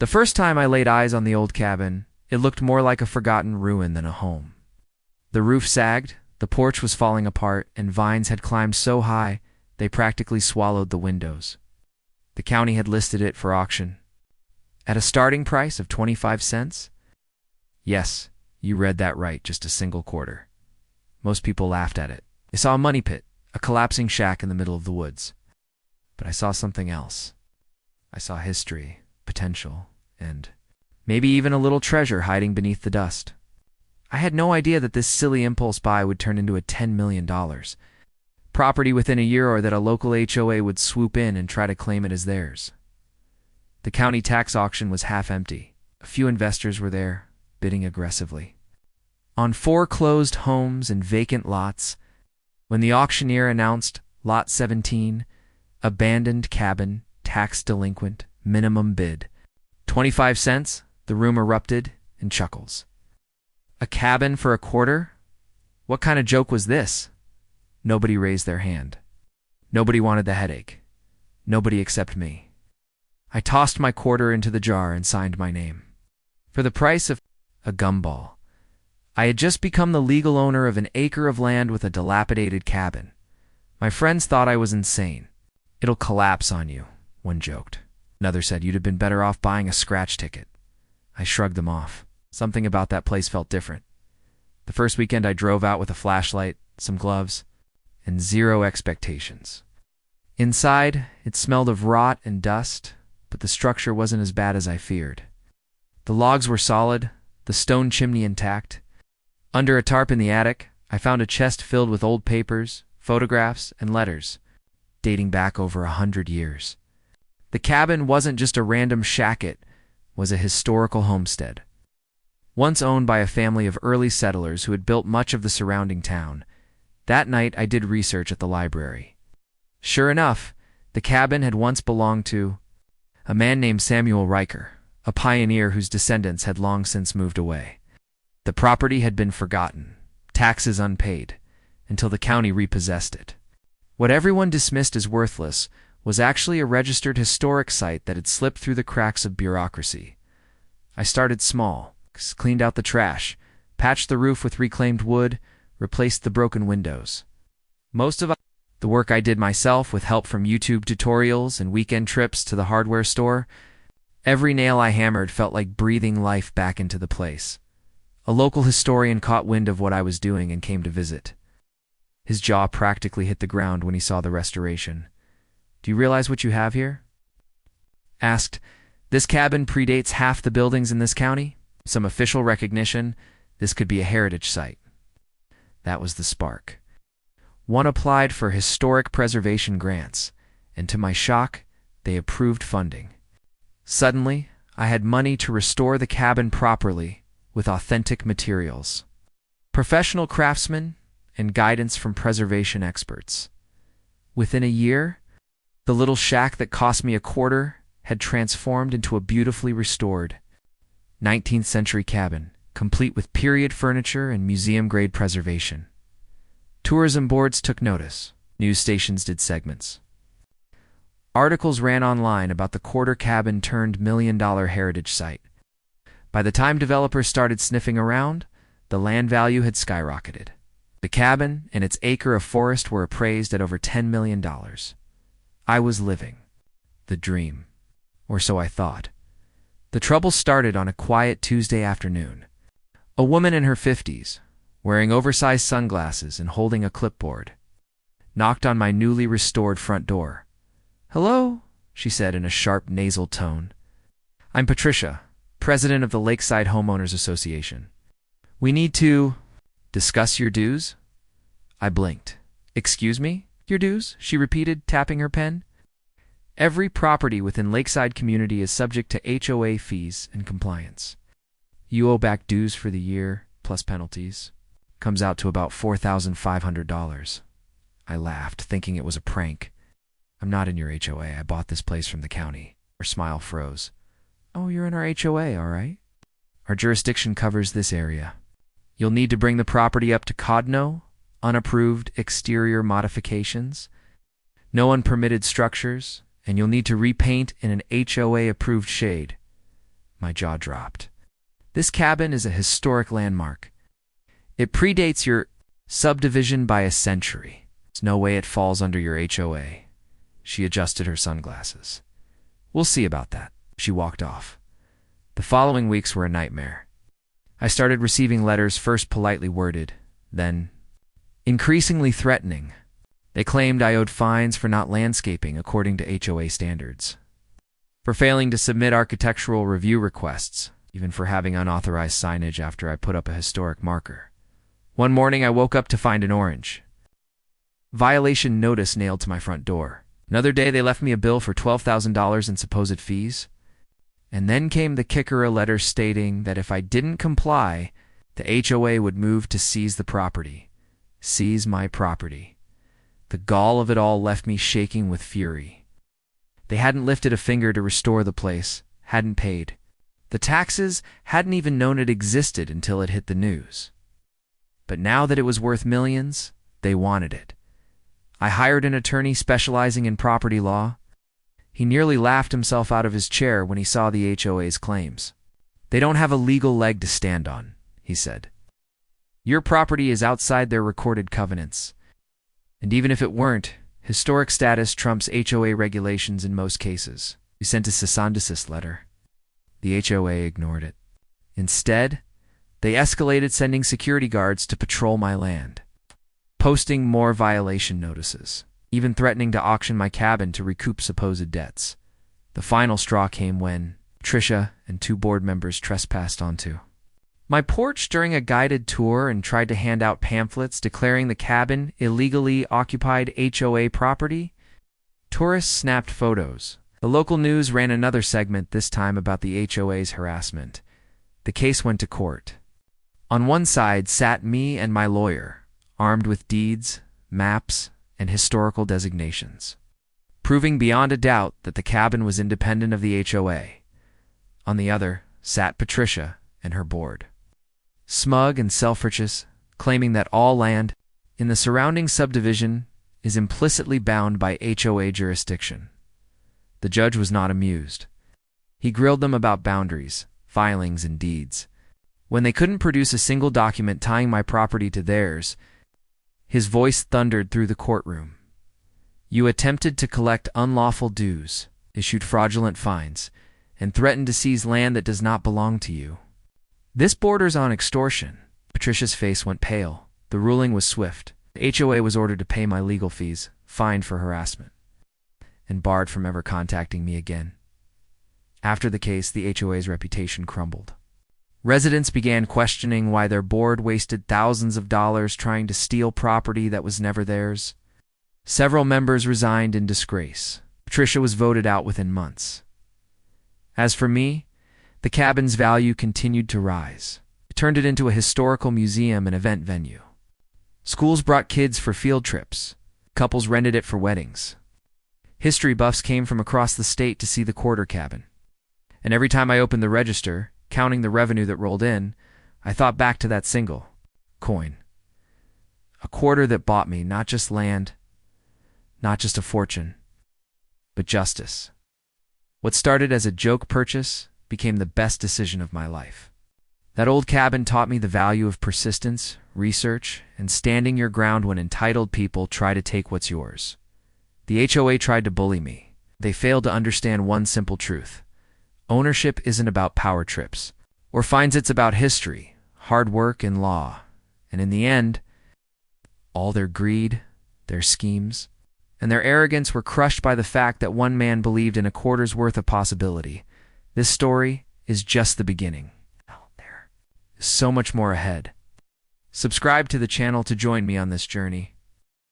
The first time I laid eyes on the old cabin, it looked more like a forgotten ruin than a home. The roof sagged, the porch was falling apart, and vines had climbed so high they practically swallowed the windows. The county had listed it for auction. At a starting price of 25 cents? Yes, you read that right, just a single quarter. Most people laughed at it. They saw a money pit, a collapsing shack in the middle of the woods. But I saw something else. I saw history, potential, and maybe even a little treasure hiding beneath the dust. I had no idea that this silly impulse buy would turn into a $10 million property within a year, or that a local HOA would swoop in and try to claim it as theirs. The county tax auction was half empty. A few investors were there, bidding aggressively on foreclosed homes and vacant lots. When the auctioneer announced Lot 17, abandoned cabin, tax delinquent, minimum bid, 25 cents, the room erupted in chuckles. A cabin for a quarter? What kind of joke was this? Nobody raised their hand. Nobody wanted the headache. Nobody except me. I tossed my quarter into the jar and signed my name. For the price of a gumball, I had just become the legal owner of an acre of land with a dilapidated cabin. My friends thought I was insane. It'll collapse on you, one joked. Another said you'd have been better off buying a scratch ticket. I shrugged them off. Something about that place felt different. The first weekend I drove out with a flashlight, some gloves, and zero expectations. Inside, it smelled of rot and dust, but the structure wasn't as bad as I feared. The logs were solid, the stone chimney intact. Under a tarp in the attic, I found a chest filled with old papers, photographs, and letters, dating back over 100 years. The cabin wasn't just a random shack, it was a historical homestead. Once owned by a family of early settlers who had built much of the surrounding town. That night I did research at the library. Sure enough, the cabin had once belonged to a man named Samuel Riker, a pioneer whose descendants had long since moved away. The property had been forgotten, taxes unpaid, until the county repossessed it. What everyone dismissed as worthless was actually a registered historic site that had slipped through the cracks of bureaucracy. I started small, cleaned out the trash, patched the roof with reclaimed wood, replaced the broken windows. Most of the work I did myself with help from YouTube tutorials and weekend trips to the hardware store. Every nail I hammered felt like breathing life back into the place. A local historian caught wind of what I was doing and came to visit. His jaw practically hit the ground when he saw the restoration. "Do you realize what you have here?" Asked. "This cabin predates half the buildings in this county. Some official recognition, this could be a heritage site." That was the spark. One applied for historic preservation grants, and to my shock, they approved funding. Suddenly, I had money to restore the cabin properly with authentic materials, professional craftsmen, and guidance from preservation experts. Within a year, the little shack that cost me a quarter had transformed into a beautifully restored 19th century cabin, complete with period furniture and museum-grade preservation. Tourism boards took notice. News stations did segments. Articles ran online about the quarter cabin turned million-dollar heritage site. By the time developers started sniffing around, the land value had skyrocketed. The cabin and its acre of forest were appraised at over $10 million. I was living the dream, or so I thought. The trouble started on a quiet Tuesday afternoon. A woman in her 50s, wearing oversized sunglasses and holding a clipboard, knocked on my newly restored front door. "Hello," she said in a sharp nasal tone. "I'm Patricia, president of the Lakeside Homeowners Association. We need to discuss your dues." I blinked. "Excuse me? Your dues?" she repeated, tapping her pen. "Every property within Lakeside community is subject to HOA fees and compliance. You owe back dues for the year, plus penalties. Comes out to about $4,500. I laughed, thinking it was a prank. "I'm not in your HOA. I bought this place from the county." Her smile froze. "Oh, you're in our HOA, all right. Our jurisdiction covers this area. You'll need to bring the property up to CODNO, unapproved exterior modifications, no unpermitted structures, and you'll need to repaint in an HOA-approved shade. My jaw dropped. This cabin is a historic landmark. It predates your subdivision by a century. There's no way it falls under your HOA. She adjusted her sunglasses. We'll see about that. She walked off. The following weeks were a nightmare. I started receiving letters first politely worded, then increasingly threatening. They claimed I owed fines for not landscaping according to HOA standards, for failing to submit architectural review requests, even for having unauthorized signage after I put up a historic marker. One morning I woke up to find an orange violation notice nailed to my front door. Another day they left me a bill for $12,000 in supposed fees. And then came the kicker, a letter stating that if I didn't comply, the HOA would move to seize the property. Seize my property. The gall of it all left me shaking with fury. They hadn't lifted a finger to restore the place, hadn't paid. The taxes hadn't even known it existed until it hit the news. But now that it was worth millions, they wanted it. I hired an attorney specializing in property law. He nearly laughed himself out of his chair when he saw the HOA's claims. They don't have a legal leg to stand on, he said. Your property is outside their recorded covenants. And even if it weren't, historic status trumps HOA regulations in most cases. We sent a cease and desist letter. The HOA ignored it. Instead, they escalated sending security guards to patrol my land, posting more violation notices, even threatening to auction my cabin to recoup supposed debts. The final straw came when Tricia and 2 board members trespassed onto my porch during a guided tour and tried to hand out pamphlets declaring the cabin illegally occupied HOA property. Tourists snapped photos. The local news ran another segment, this time about the HOA's harassment. The case went to court. On one side sat me and my lawyer, armed with deeds, maps, and historical designations, proving beyond a doubt that the cabin was independent of the HOA. On the other sat Patricia and her board, smug and self-righteous, claiming that all land in the surrounding subdivision is implicitly bound by HOA jurisdiction. The judge was not amused. He grilled them about boundaries, filings, and deeds. When they couldn't produce a single document tying my property to theirs, his voice thundered through the courtroom. You attempted to collect unlawful dues, issued fraudulent fines, and threatened to seize land that does not belong to you. This borders on extortion. Patricia's face went pale. The ruling was swift. The HOA was ordered to pay my legal fees, fined for harassment, and barred from ever contacting me again. After the case, the HOA's reputation crumbled. Residents began questioning why their board wasted thousands of dollars trying to steal property that was never theirs. Several members resigned in disgrace. Patricia was voted out within months. As for me, the cabin's value continued to rise. It turned it into a historical museum and event venue. Schools brought kids for field trips. Couples rented it for weddings. History buffs came from across the state to see the quarter cabin. And every time I opened the register, counting the revenue that rolled in, I thought back to that single coin. A quarter that bought me not just land, not just a fortune, but justice. What started as a joke purchase became the best decision of my life. That old cabin taught me the value of persistence, research, and standing your ground when entitled people try to take what's yours. The HOA tried to bully me. They failed to understand one simple truth. Ownership isn't about power trips or fines. It's about history, hard work, and law. And in the end, all their greed, their schemes, and their arrogance were crushed by the fact that one man believed in a quarter's worth of possibility. This story is just the beginning. There is so much more ahead. Subscribe to the channel to join me on this journey.